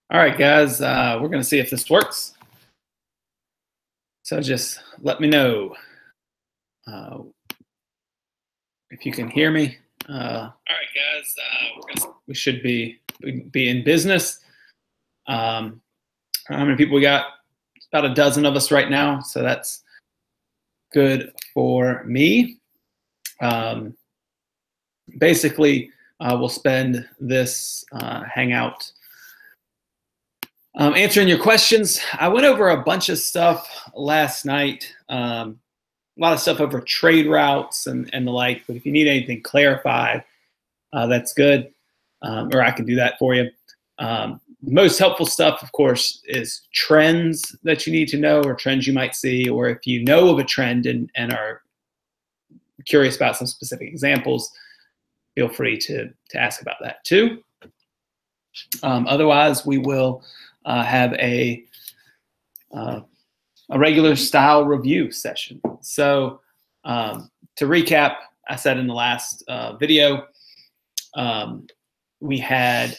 All right, guys, we're going to see if this works. So just let me know uh, if you can hear me. All right, guys, we should be in business. How many people we got? About a dozen of us right now, so that's good for me. Basically, we'll spend this hangout answering your questions. I went over a bunch of stuff last night, a lot of stuff over trade routes and the like, but if you need anything clarified, that's good, or I can do that for you. Most helpful stuff, of course, is trends that you need to know, or trends you might see, or if you know of a trend and are curious about some specific examples, feel free to ask about that too. Otherwise, we will have a regular style review session. So to recap, I said in the last video, we had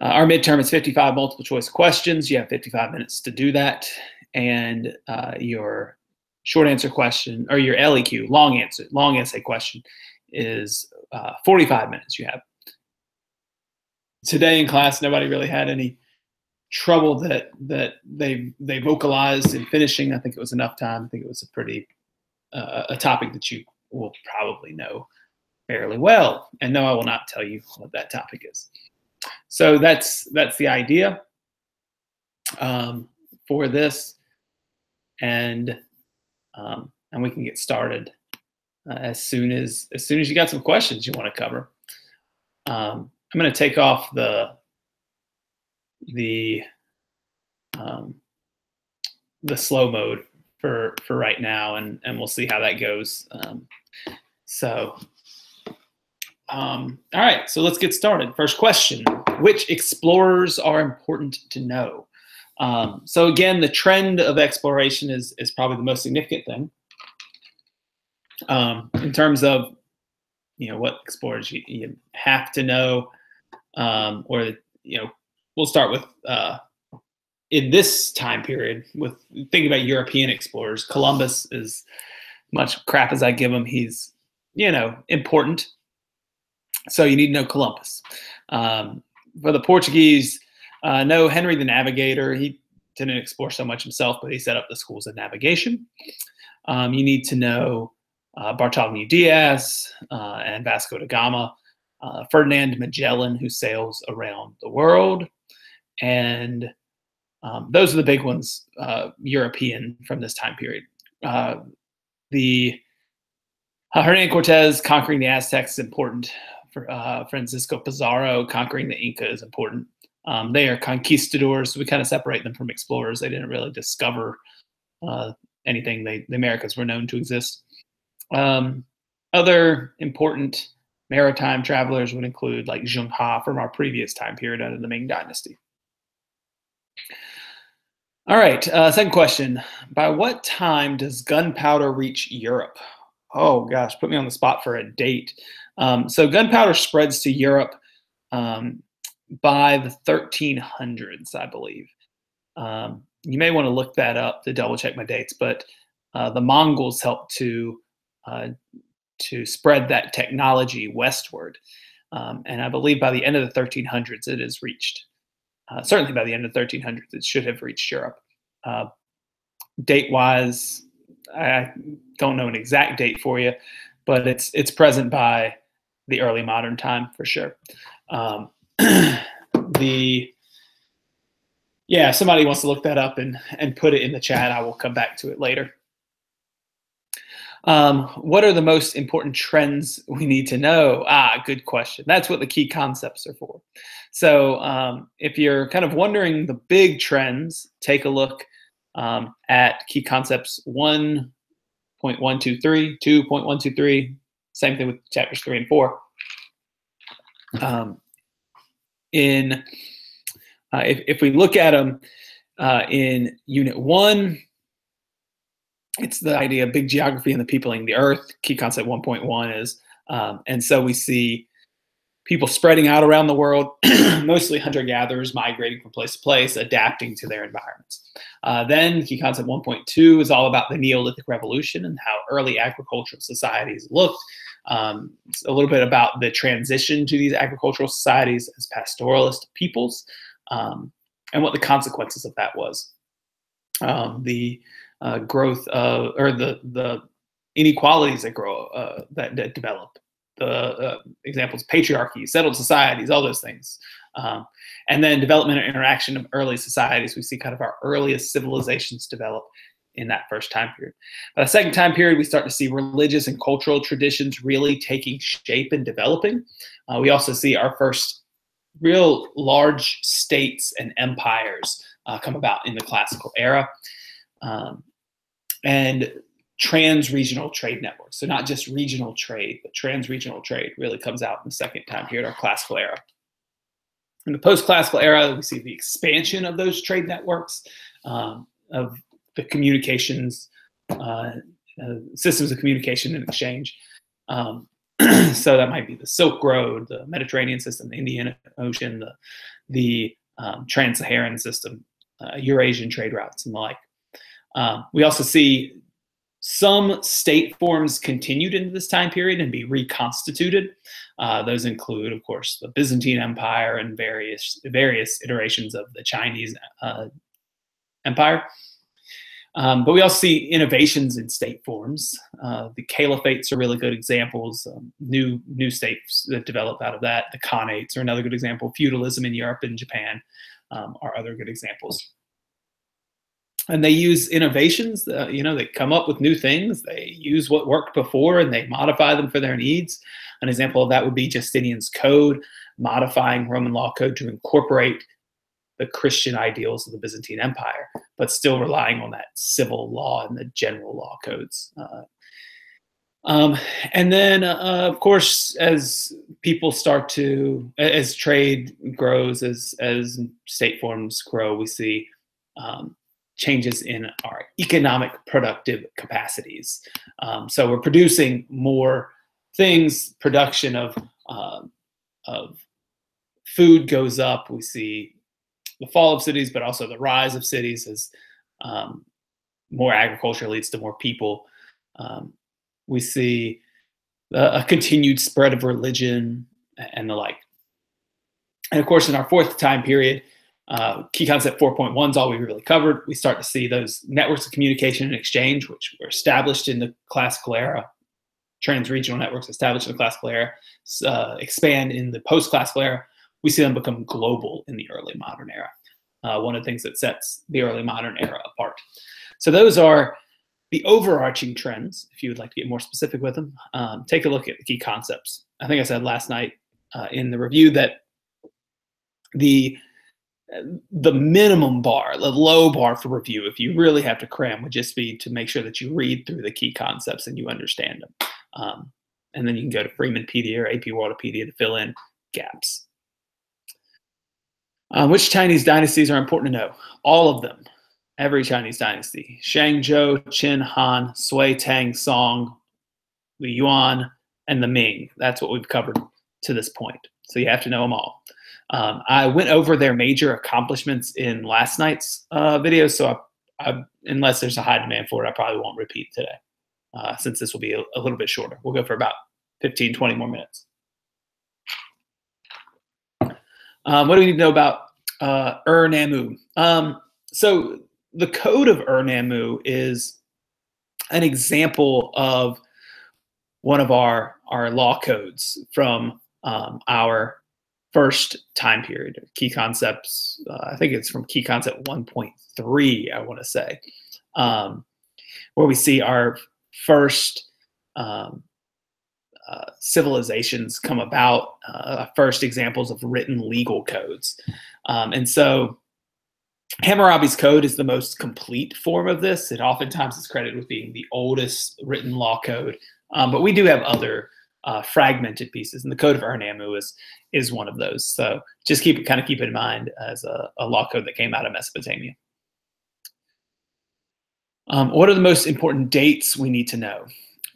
our midterm is 55 multiple choice questions. You have 55 minutes to do that. And your short answer question, or your LEQ, long essay question, is 45 minutes you have. Today in class, nobody really had any trouble that they vocalized in finishing. I think it was enough time. I think it was a pretty a topic that you will probably know fairly well. And no, I will not tell you what that topic is. So that's the idea for this, and we can get started as soon as you got some questions you want to cover. I'm going to take off the slow mode for right now, and we'll see how that goes. All right, so let's get started. First question: which explorers are important to know? So again, the trend of exploration is probably the most significant thing in terms of what explorers you have to know, or we'll start with in this time period with thinking about European explorers. Columbus is much crap as I give him. He's important. So you need to know Columbus. For the Portuguese, know Henry the Navigator. He didn't explore so much himself, but he set up the schools of navigation. You need to know Bartholomew Diaz and Vasco da Gama, Ferdinand Magellan, who sails around the world. And those are the big ones, European from this time period. The Hernan Cortez conquering the Aztecs is important. Francisco Pizarro conquering the Inca is important. They are conquistadors. So we kind of separate them from explorers. They didn't really discover anything. The Americas were known to exist. Other important maritime travelers would include like Zheng He from our previous time period under the Ming Dynasty. All right, second question. By what time does gunpowder reach Europe? Oh gosh, put me on the spot for a date. So gunpowder spreads to Europe by the 1300s, I believe. You may want to look that up to double check my dates, but the Mongols helped to spread that technology westward. And I believe by the end of the 1300s, it is reached. Certainly by the end of the 1300s, it should have reached Europe. Date-wise, I don't know an exact date for you, but it's present by the early modern time for sure. If somebody wants to look that up and put it in the chat, I will come back to it later. What are the most important trends we need to know? Good question. That's what the key concepts are for. So if you're kind of wondering the big trends, take a look at key concepts 1.123, 2.123, same thing with chapters 3 and 4. If we look at them in Unit 1, it's the idea of big geography and the peopling the earth. Key concept 1.1 is, and so we see people spreading out around the world, mostly hunter-gatherers migrating from place to place, adapting to their environments. Then key concept 1.2 is all about the Neolithic Revolution and how early agricultural societies looked. A little bit about the transition to these agricultural societies as pastoralist peoples, and what the consequences of that was. The growth of, or the inequalities that grow, that develop. The examples, patriarchy, settled societies, all those things. And then development and interaction of early societies. We see kind of our earliest civilizations develop in that first time period. By the second time period, we start to see religious and cultural traditions really taking shape and developing. We also see our first real large states and empires come about in the classical era. And trans-regional trade networks. So not just regional trade, but trans-regional trade really comes out in the second time period, our classical era. In the post-classical era, we see the expansion of those trade networks, of the communications, systems of communication and exchange. So that might be the Silk Road, the Mediterranean system, the Indian Ocean, the Trans-Saharan system, Eurasian trade routes, and the like. We also see some state forms continued into this time period and be reconstituted. Those include, of course, the Byzantine Empire and various iterations of the Chinese Empire. But we also see innovations in state forms. The caliphates are really good examples. New states that develop out of that. The khanates are another good example. Feudalism in Europe and Japan are other good examples. And they use innovations, they come up with new things. They use what worked before and they modify them for their needs. An example of that would be Justinian's Code, modifying Roman law code to incorporate the Christian ideals of the Byzantine Empire, but still relying on that civil law and the general law codes. And then, of course, as people start to, as trade grows, as state forms grow, we see changes in our economic productive capacities. So we're producing more things. Production of food goes up. We see the fall of cities, but also the rise of cities as more agriculture leads to more people. We see a continued spread of religion and the like. And of course, in our fourth time period, key concept 4.1 is all we really covered. We start to see those networks of communication and exchange, which were established in the classical era, trans-regional networks established in the classical era, expand in the post-classical era. We see them become global in the early modern era. One of the things that sets the early modern era apart. So those are the overarching trends. If you would like to get more specific with them, take a look at the key concepts. I think I said last night in the review that the minimum bar, the low bar for review, if you really have to cram, would just be to make sure that you read through the key concepts and you understand them. And then you can go to Freemanpedia or AP Worldopedia to fill in gaps. Which Chinese dynasties are important to know? All of them. Every Chinese dynasty. Shang, Zhou, Qin, Han, Sui, Tang, Song, the Yuan, and the Ming. That's what we've covered to this point. So you have to know them all. I went over their major accomplishments in last night's video, so unless there's a high demand for it, I probably won't repeat today, since this will be a little bit shorter. We'll go for about 15, 20 more minutes. What do we need to know about Ur-Nammu? So the code of Ur-Nammu is an example of one of our law codes from our first time period. Key concepts, I think it's from key concept 1.3, I want to say, where we see our first civilizations come about, first examples of written legal codes. And so Hammurabi's code is the most complete form of this. It oftentimes is credited with being the oldest written law code, but we do have other fragmented pieces, and the code of Ur-Nammu is one of those. So just keep it in mind as a law code that came out of Mesopotamia. What are the most important dates we need to know?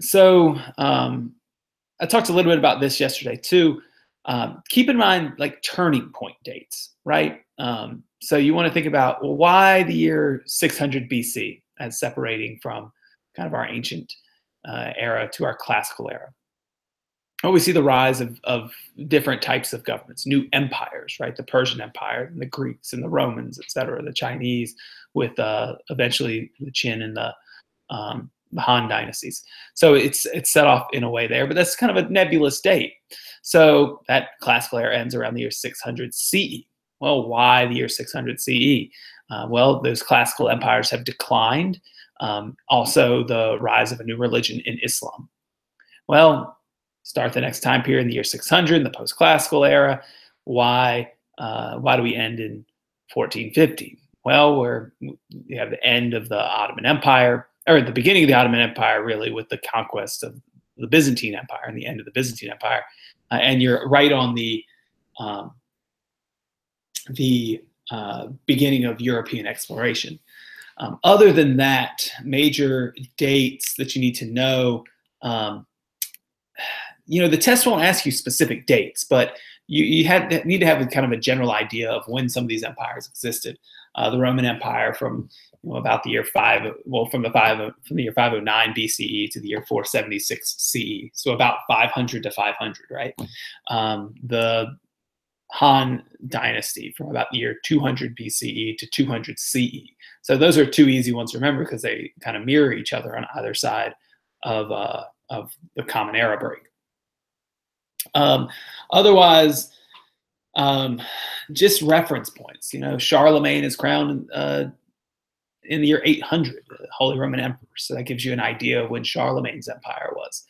So I talked a little bit about this yesterday too. Keep in mind like turning point dates, right? So you want to think about, well, why the year 600 BC as separating from kind of our ancient era to our classical era. Well, we see the rise of different types of governments, new empires, right? The Persian Empire, and the Greeks, and the Romans, et cetera, the Chinese, with eventually the Qin and the Han dynasties. So it's set off in a way there, but that's kind of a nebulous date. So that classical era ends around the year 600 CE. Well, why the year 600 CE? Well, those classical empires have declined. Also, the rise of a new religion in Islam. Well, start the next time period in the year 600, in the post-classical era. Why do we end in 1450? Well, we have the end of the Ottoman Empire, or the beginning of the Ottoman Empire, really, with the conquest of the Byzantine Empire and the end of the Byzantine Empire. And you're right on the beginning of European exploration. Other than that, major dates that you need to know, the test won't ask you specific dates, but you need to have kind of a general idea of when some of these empires existed. The Roman Empire from about the year from the year 509 BCE to the year 476 CE, so about 500 to 500, right? The Han dynasty from about the year 200 BCE to 200 CE. So those are two easy ones to remember because they kind of mirror each other on either side of the common era break. Otherwise, just reference points. Charlemagne is crowned in the year 800, the Holy Roman Emperor. So that gives you an idea of when Charlemagne's empire was.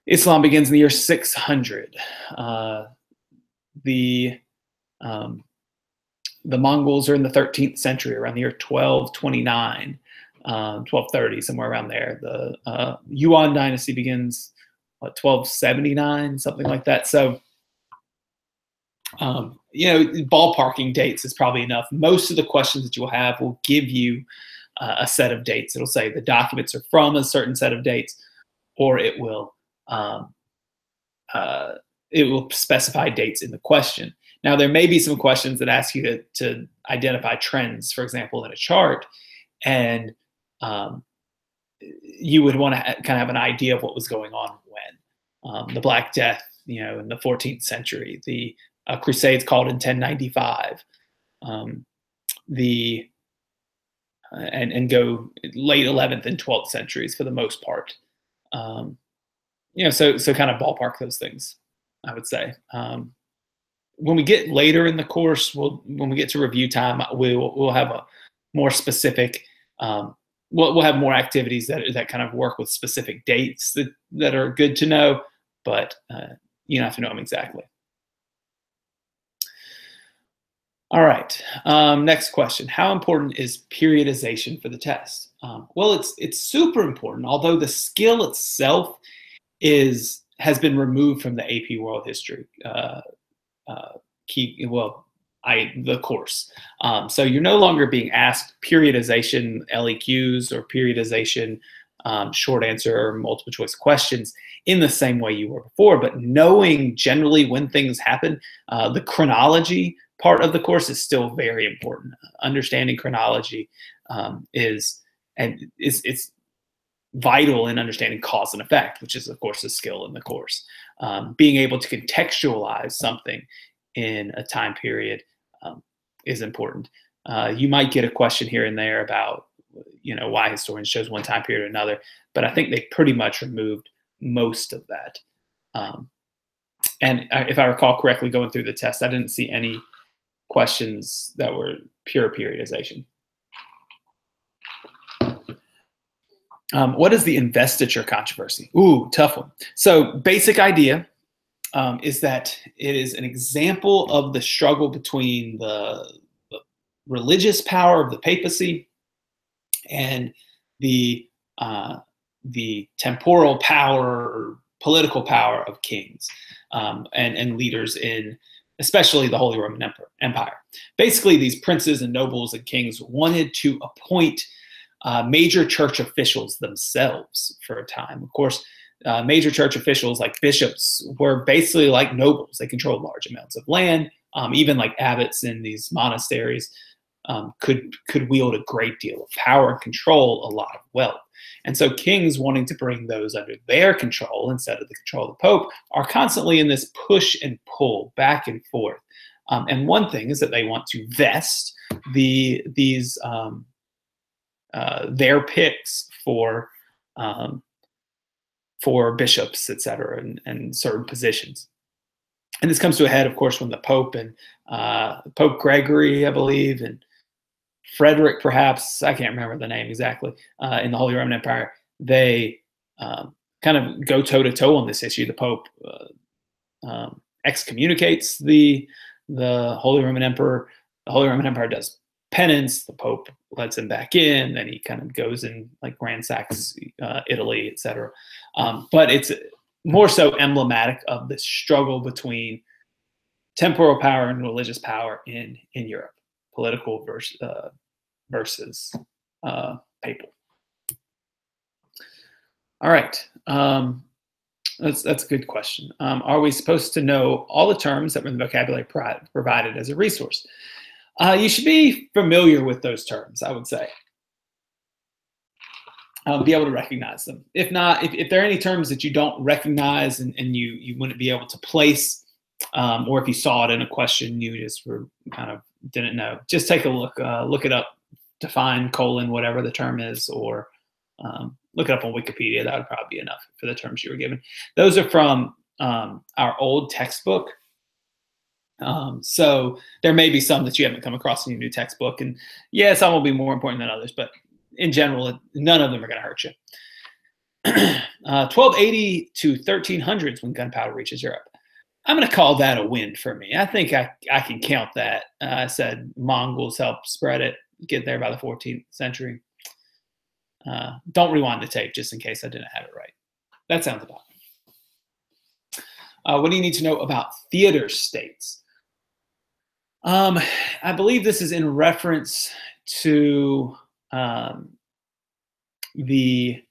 Islam begins in the year 600. The Mongols are in the 13th century, around the year 1229, 1230, somewhere around there. The Yuan dynasty begins, 1279, something like that. So, ballparking dates is probably enough. Most of the questions that you'll have will give you a set of dates. It'll say the documents are from a certain set of dates, or it will specify dates in the question. Now, there may be some questions that ask you to identify trends, for example, in a chart, and you would want to kind of have an idea of what was going on when. The Black Death, in the 14th century, the Crusades called in 1095, and go late 11th and 12th centuries for the most part. So kind of ballpark those things, I would say. When we get later in the course, when we get to review time, we'll have a more specific. We'll have more activities that kind of work with specific dates that are good to know, but you don't have to know them exactly. All right. Next question: how important is periodization for the test? Well, it's super important. Although the skill itself has been removed from the AP World History the course. So you're no longer being asked periodization LEQs or periodization short answer or multiple choice questions in the same way you were before, but knowing generally when things happen, the chronology part of the course is still very important. Understanding chronology is vital in understanding cause and effect, which is, of course, a skill in the course. Being able to contextualize something in a time period is important. You might get a question here and there about, why historians chose one time period or another, but I think they pretty much removed most of that. And if I recall correctly, going through the test, I didn't see any questions that were pure periodization. What is the investiture controversy? Ooh, tough one. So basic idea is that it is an example of the struggle between the religious power of the papacy and the temporal power or political power of kings and leaders in especially the Holy Roman Empire. Basically, these princes and nobles and kings wanted to appoint major church officials themselves for a time. Of course, major church officials like bishops were basically like nobles. They controlled large amounts of land. Even like abbots in these monasteries could wield a great deal of power and control a lot of wealth. And so kings wanting to bring those under their control instead of the control of the Pope are constantly in this push and pull back and forth. And one thing is that they want to vest their picks for bishops, etc., and certain positions. And this comes to a head, of course, when the Pope and Pope Gregory, I believe, and Frederick, perhaps, I can't remember the name exactly, in the Holy Roman Empire, they kind of go toe-to-toe on this issue. The Pope excommunicates the Holy Roman Emperor. The Holy Roman Empire does penance. The Pope lets him back in. Then he kind of goes and like ransacks Italy, etc. But it's more so emblematic of the struggle between temporal power and religious power in Europe, political versus papal. All right, that's a good question. Are we supposed to know all the terms that were in the vocabulary provided as a resource? You should be familiar with those terms, I would say. Be able to recognize them. If not, if there are any terms that you don't recognize and you wouldn't be able to place, or if you saw it in a question, you just were kind of didn't know, just take a look. Look it up, define whatever the term is, or look it up on Wikipedia. That would probably be enough for the terms you were given. Those are from our old textbook. So there may be some that you haven't come across in your new textbook. And yeah, some will be more important than others, but in general, none of them are going to hurt you. 1280 to 1300s when gunpowder reaches Europe. I'm going to call that a win for me. I think I can count that. I said Mongols helped spread it, get there by the 14th century. Don't rewind the tape just in case I didn't have it right. That sounds about right. What do you need to know about theater states? I believe this is in reference to the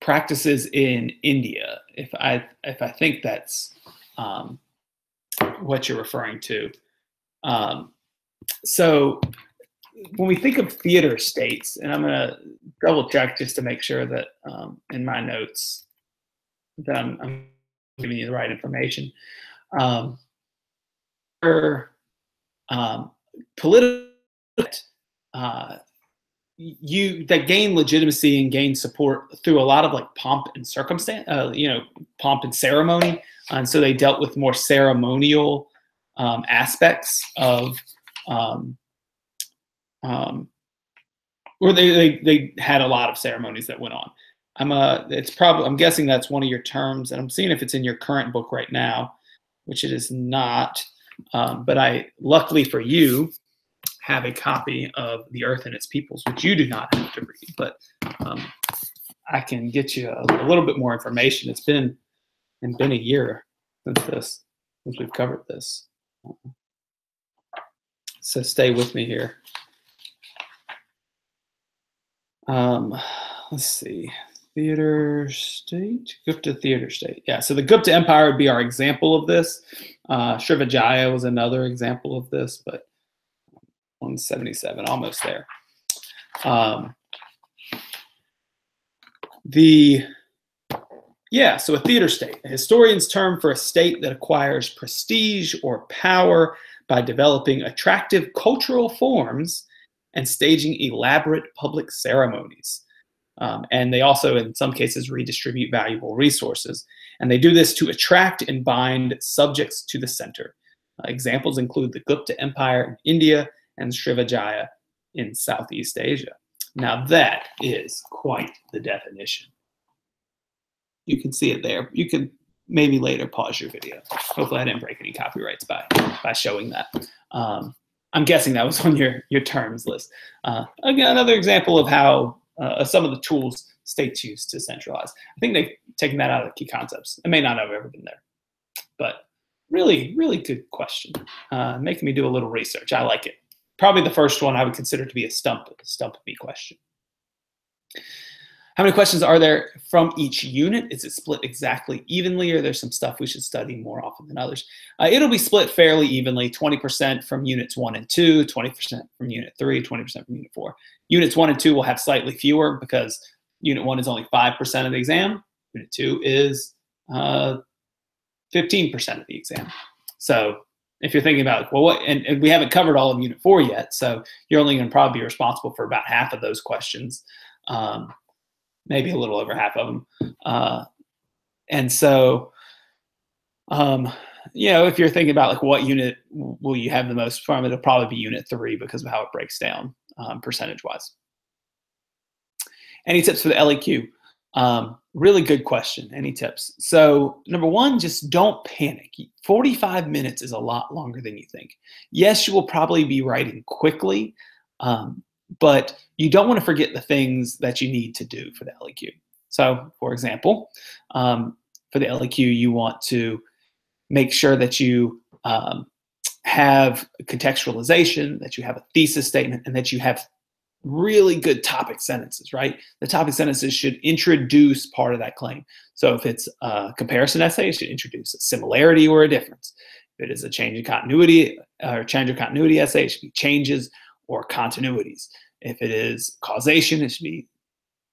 practices in India, if I think that's what you're referring to. So when we think of theater states, and I'm going to double check just to make sure that in my notes that I'm giving you the right information. Political that gain legitimacy and gain support through a lot of like pomp and circumstance, pomp and ceremony, and so they dealt with more ceremonial aspects of, or they had a lot of ceremonies that went on. I'm guessing that's one of your terms, and I'm seeing if it's in your current book right now, which it is not. But I, luckily for you, have a copy of The Earth and Its Peoples, which you do not have to read, but I can get you a little bit more information. It's been a year since we've covered this. So stay with me here. Let's see. Theater state, Gupta theater state. Yeah, so the Gupta Empire would be our example of this. Srivijaya was another example of this, but 177, almost there. So a theater state, a historian's term for a state that acquires prestige or power by developing attractive cultural forms and staging elaborate public ceremonies. And they also, in some cases, redistribute valuable resources. And they do this to attract and bind subjects to the center. Examples include the Gupta Empire in India and Srivijaya in Southeast Asia. Now that is quite the definition. You can see it there. You can maybe later pause your video. Hopefully I didn't break any copyrights by showing that. I'm guessing that was on your terms list. Again, another example of how some of the tools states use to centralize. I think they've taken that out of the key concepts. It may not have ever been there, but really, really good question. Making me do a little research. I like it. Probably the first one I would consider to be a stump me question. How many questions are there from each unit? Is it split exactly evenly, or there's some stuff we should study more often than others? It'll be split fairly evenly, 20% from units 1 and 2, 20% from unit 3, 20% from unit 4. Units 1 and 2 will have slightly fewer because unit 1 is only 5% of the exam. Unit 2 is 15% of the exam. So if you're thinking about, well, what, and we haven't covered all of unit 4 yet, so you're only going to probably be responsible for about half of those questions. Maybe a little over half of them. And so, if you're thinking about like what unit will you have the most from, it'll probably be unit 3 because of how it breaks down percentage-wise. Any tips for the LEQ? Really good question. Any tips? So number one, just don't panic. 45 minutes is a lot longer than you think. Yes, you will probably be writing quickly, but you don't want to forget the things that you need to do for the LEQ. So, for example, for the LEQ, you want to make sure that you have contextualization, that you have a thesis statement, and that you have really good topic sentences, right? The topic sentences should introduce part of that claim. So if it's a comparison essay, it should introduce a similarity or a difference. If it is a change in continuity or change of continuity essay, it should be changes or continuities. If it is causation, it should be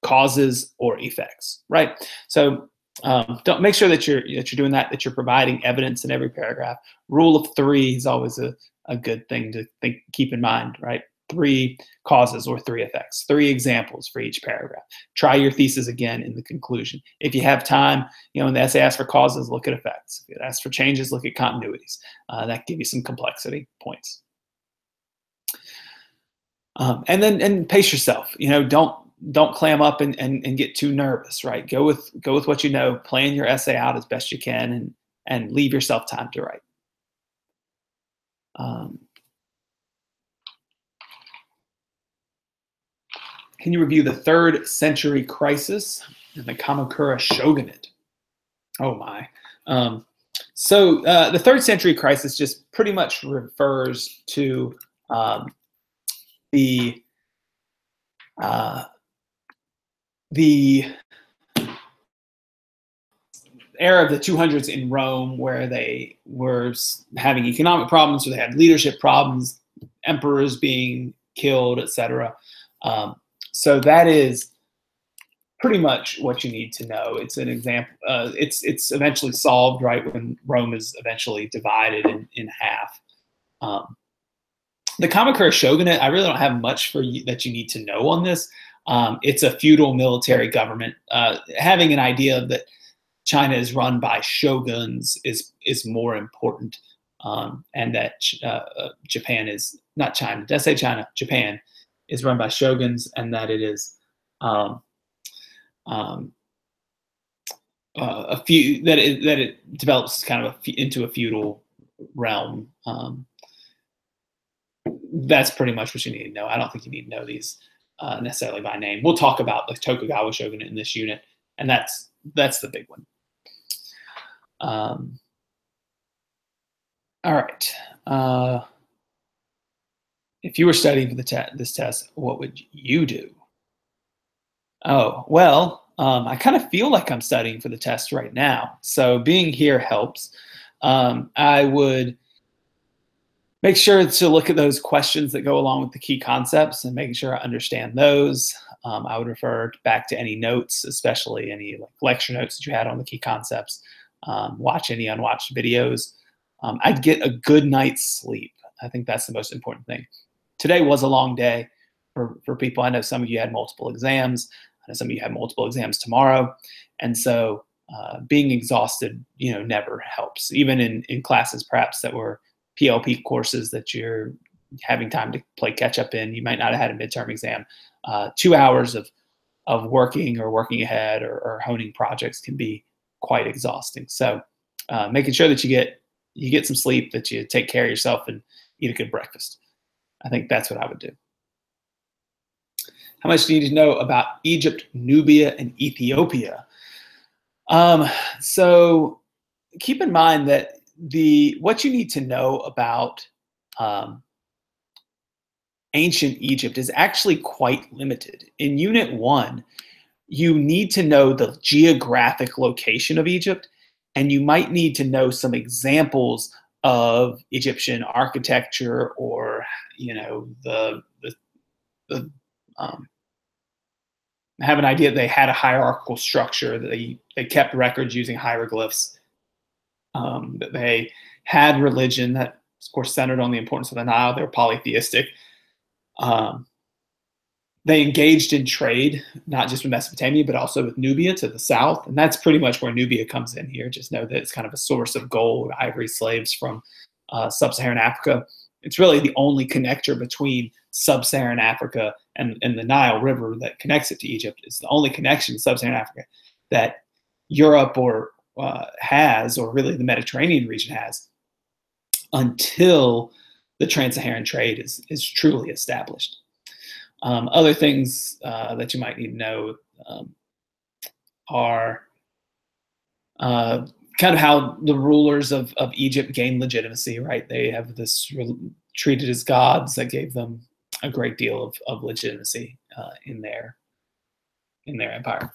causes or effects, right? So don't make sure that you're doing that you're providing evidence in every paragraph. Rule of 3 is always a good thing to keep in mind, right? 3 causes or 3 effects, 3 examples for each paragraph. Try your thesis again in the conclusion. If you have time, when the essay asks for causes, look at effects. If it asks for changes, look at continuities. That give you some complexity points. And pace yourself. Don't clam up and get too nervous, right? Go with what you know. Plan your essay out as best you can, and leave yourself time to write. Can you review the 3rd century crisis and the Kamakura shogunate? Oh my. So the 3rd century crisis just pretty much refers to the era of the 200s in Rome, where they were having economic problems, or they had leadership problems, emperors being killed, etc. So that is pretty much what you need to know. It's an example. It's eventually solved, right, when Rome is eventually divided in half. The Kamakura shogunate, I really don't have much for you that you need to know on this. It's a feudal military government. Having an idea that China is run by shoguns is more important, and that Japan is not China. Did I say China? Japan is run by shoguns, and that it is a few that it develops kind of into a feudal realm. That's pretty much what you need to know. I don't think you need to know these necessarily by name. We'll talk about the Tokugawa shogunate in this unit, and that's the big one. All right. If you were studying for this test, what would you do? Oh, well, I kind of feel like I'm studying for the test right now. So being here helps. I would make sure to look at those questions that go along with the key concepts and making sure I understand those. I would refer back to any notes, especially any lecture notes that you had on the key concepts. Watch any unwatched videos. I'd get a good night's sleep. I think that's the most important thing. Today was a long day for people. I know some of you had multiple exams. I know some of you have multiple exams tomorrow. And so being exhausted, never helps. Even in classes perhaps that were PLP courses that you're having time to play catch up in, you might not have had a midterm exam. 2 hours of working or working ahead or honing projects can be quite exhausting. So making sure that you get some sleep, that you take care of yourself and eat a good breakfast. I think that's what I would do. How much do you need to know about Egypt, Nubia, and Ethiopia? So keep in mind that what you need to know about ancient Egypt is actually quite limited. In Unit 1, you need to know the geographic location of Egypt, and you might need to know some examples of Egyptian architecture, or the have an idea that they had a hierarchical structure, that they kept records using hieroglyphs, that they had religion that, of course, centered on the importance of the Nile. They were polytheistic. Um, they engaged in trade, not just with Mesopotamia, but also with Nubia to the south. And that's pretty much where Nubia comes in here. Just know that it's kind of a source of gold, ivory, slaves from sub-Saharan Africa. It's really the only connector between sub-Saharan Africa and the Nile River that connects it to Egypt. It's the only connection to sub-Saharan Africa that Europe has, or really the Mediterranean region has, until the trans-Saharan trade is truly established. Other things that you might need to know are kind of how the rulers of Egypt gained legitimacy, right? They have this treated as gods that gave them a great deal of legitimacy in their empire.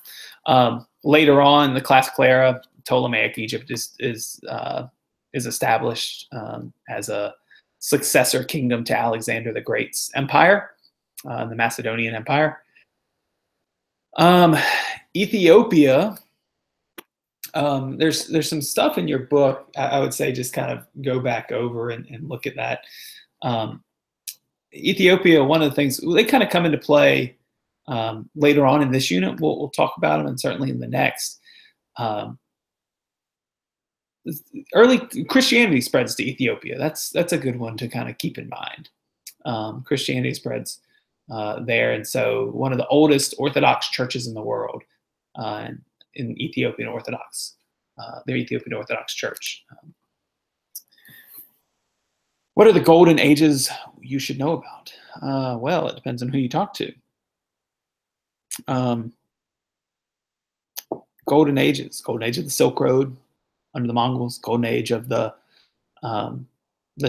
Later on, the classical era, Ptolemaic Egypt is established as a successor kingdom to Alexander the Great's empire, the Macedonian Empire. Ethiopia. There's some stuff in your book, I would say just kind of go back over and look at that. Ethiopia, one of the things, they kind of come into play later on in this unit. We'll talk about them, and certainly in the next. Early Christianity spreads to Ethiopia. That's a good one to kind of keep in mind. Christianity spreads there, and so one of the oldest Orthodox churches in the world, in Ethiopian Orthodox, the Ethiopian Orthodox Church. What are the golden ages you should know about? Well, it depends on who you talk to. Golden ages of the Silk Road under the Mongols, golden age of the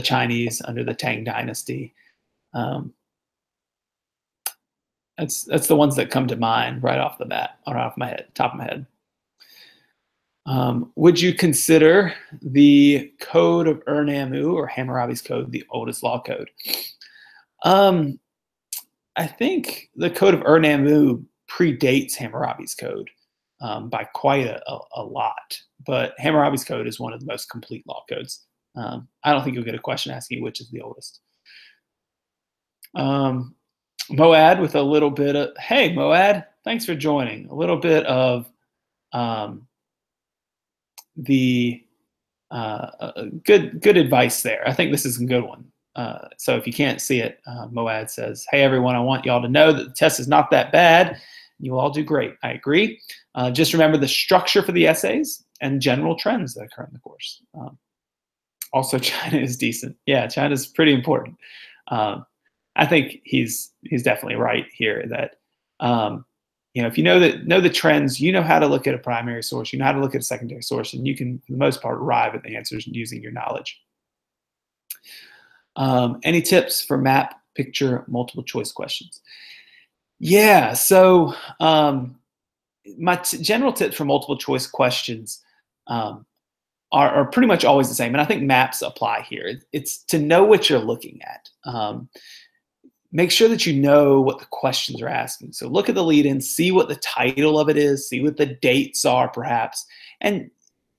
Chinese under the Tang Dynasty. That's the ones that come to mind right off the bat, or off my head, top of my head. Would you consider the Code of Ur-Nammu, or Hammurabi's Code, the oldest law code? I think the Code of Ur-Nammu predates Hammurabi's Code by quite a lot, but Hammurabi's Code is one of the most complete law codes. I don't think you'll get a question asking which is the oldest. Moad with a little bit of, hey, Moad, thanks for joining. A little bit of the good advice there. I think this is a good one. So if you can't see it, Moad says, hey, everyone, I want y'all to know that the test is not that bad. You will all do great. I agree. Just remember the structure for the essays and general trends that occur in the course. Also, China is decent. Yeah, China is pretty important. I think he's definitely right here that if you know the trends, you know how to look at a primary source, you know how to look at a secondary source, and you can, for the most part, arrive at the answers using your knowledge. Any tips for map, picture, multiple choice questions? Yeah, so my general tips for multiple choice questions are pretty much always the same, and I think maps apply here. It's to know what you're looking at. Make sure that you know what the questions are asking. So look at the lead-in, see what the title of it is, see what the dates are perhaps. And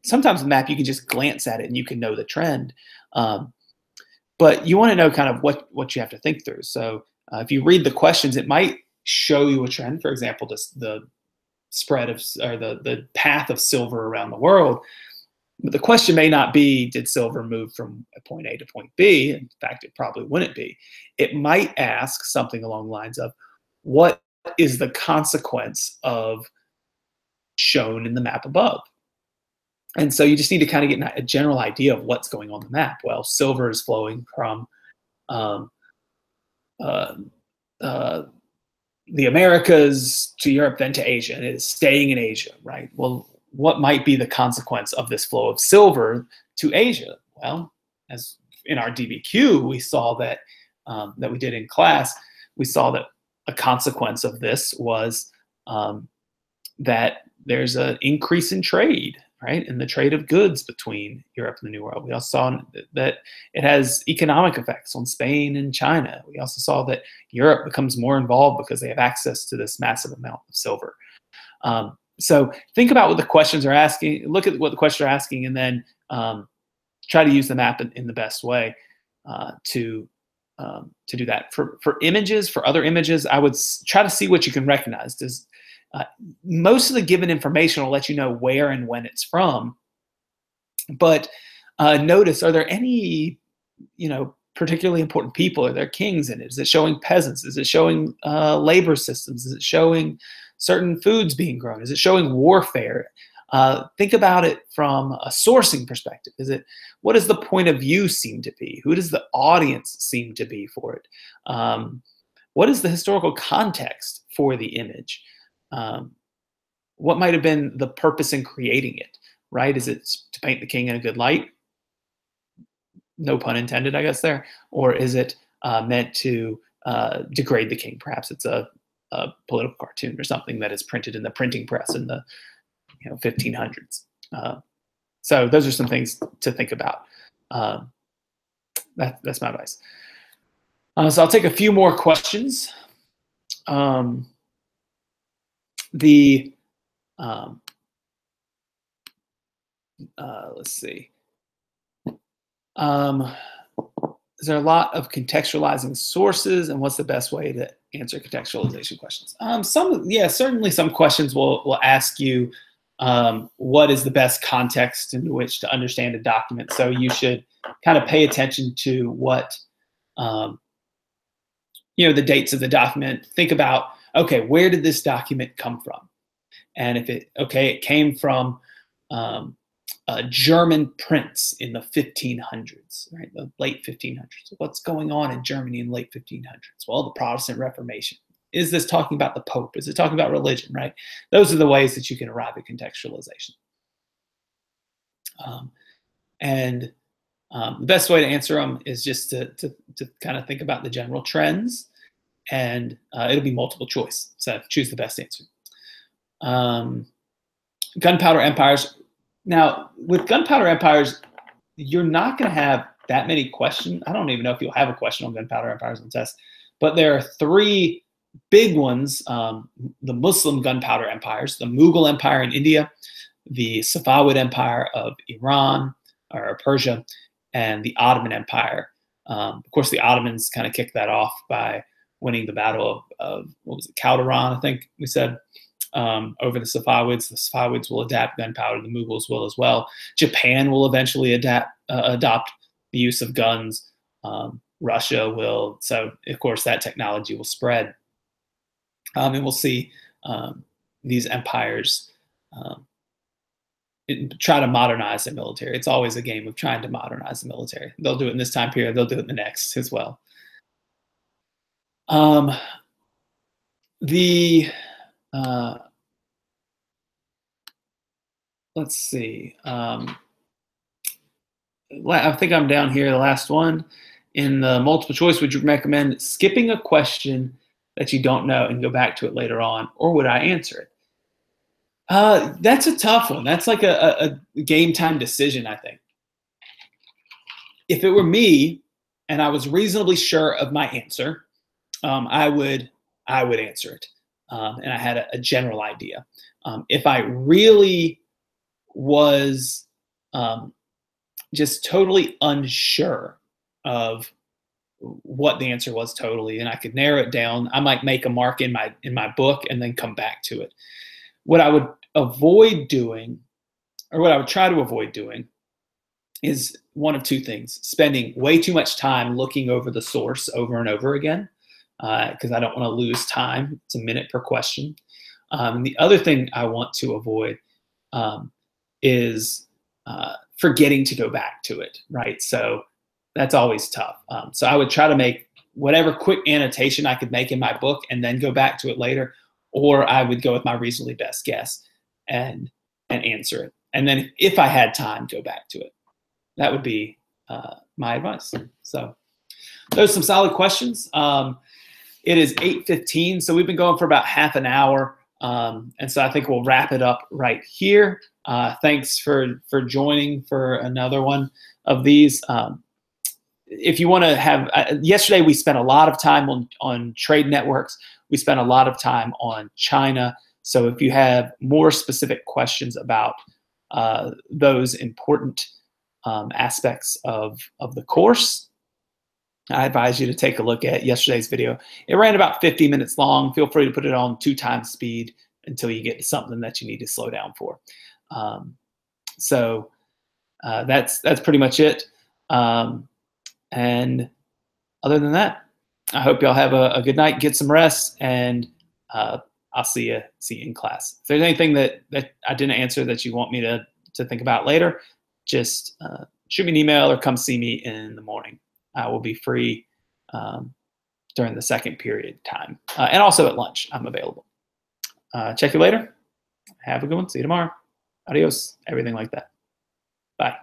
sometimes the map, you can just glance at it and you can know the trend. But you want to know kind of what you have to think through. So if you read the questions, it might show you a trend. For example, the spread of, or the path of silver around the world. But the question may not be, did silver move from point A to point B? In fact, it probably wouldn't be. It might ask something along the lines of, what is the consequence of shown in the map above? And so you just need to kind of get a general idea of what's going on the map. Well, silver is flowing from the Americas to Europe, then to Asia, and it is staying in Asia, right? Well, what might be the consequence of this flow of silver to Asia? Well, as in our DBQ, we saw that that we did in class, we saw that a consequence of this was that there's an increase in trade, right? In the trade of goods between Europe and the New World. We also saw that it has economic effects on Spain and China. We also saw that Europe becomes more involved because they have access to this massive amount of silver. So think about what the questions are asking, look at what the questions are asking, and then try to use the map in the best way to do that. For images, for other images, I would try to see what you can recognize. Most of the given information will let you know where and when it's from, but notice, are there any, particularly important people? Are there kings in it? Is it showing peasants? Is it showing labor systems? Is it showing certain foods being grown? Is it showing warfare? Think about it from a sourcing perspective. What does the point of view seem to be? Who does the audience seem to be for it? What is the historical context for the image? What might have been the purpose in creating it, right? Is it to paint the king in a good light? No pun intended, I guess there. Or is it meant to degrade the king? Perhaps it's a political cartoon or something that is printed in the printing press in the 1500s. So those are some things to think about. That's my advice. So I'll take a few more questions. Let's see. Is there a lot of contextualizing sources, and what's the best way to answer contextualization questions? Certainly some questions will ask you what is the best context in which to understand a document. So you should kind of pay attention to what, the dates of the document. Think about, okay, where did this document come from? And if it came from a German prince in the 1500s, right? The late 1500s. What's going on in Germany in the late 1500s? Well, the Protestant Reformation. Is this talking about the Pope? Is it talking about religion, right? Those are the ways that you can arrive at contextualization. The best way to answer them is just to kind of think about the general trends, and it'll be multiple choice. So choose the best answer. Gunpowder empires. Now, with gunpowder empires, you're not going to have that many questions. I don't even know if you'll have a question on gunpowder empires on the test, but there are three big ones: the Muslim gunpowder empires, the Mughal Empire in India, the Safavid Empire of Iran or Persia, and the Ottoman Empire. Of course, the Ottomans kind of kicked that off by winning the Battle of what was it, Calderon, I think we said, over the Safavids. The Safavids will adapt gunpowder. The Mughals will as well. Japan will eventually adopt the use of guns. Russia will. So, of course, that technology will spread. And we'll see these empires try to modernize the military. It's always a game of trying to modernize the military. They'll do it in this time period. They'll do it in the next as well. Let's see. I think I'm down here, the last one. In the multiple choice, would you recommend skipping a question that you don't know and go back to it later on, or would I answer it? That's a tough one. That's like a game time decision, I think. If it were me and I was reasonably sure of my answer, I would answer it. And I had a general idea. If I really was just totally unsure of what the answer was totally, and I could narrow it down, I might make a mark in my book and then come back to it. What I would avoid doing, or what I would try to avoid doing, is one of two things: spending way too much time looking over the source over and over again, because I don't want to lose time. It's a minute per question. The other thing I want to avoid is forgetting to go back to it, right? So that's always tough. So I would try to make whatever quick annotation I could make in my book and then go back to it later, or I would go with my reasonably best guess and answer it. And then if I had time, go back to it. That would be my advice. So those are some solid questions. It is 8:15, so we've been going for about half an hour. And so I think we'll wrap it up right here. Thanks for joining for another one of these. If you want to have, yesterday we spent a lot of time on trade networks. We spent a lot of time on China. So if you have more specific questions about those important aspects of the course, I advise you to take a look at yesterday's video. It ran about 50 minutes long. Feel free to put it on 2 times speed until you get to something that you need to slow down for. So that's pretty much it. And other than that, I hope y'all have a good night, get some rest, and I'll see you in class. If there's anything that I didn't answer that you want me to think about later, just shoot me an email or come see me in the morning. I will be free during the second period time. And also at lunch, I'm available. Check you later. Have a good one. See you tomorrow. Adios. Everything like that. Bye.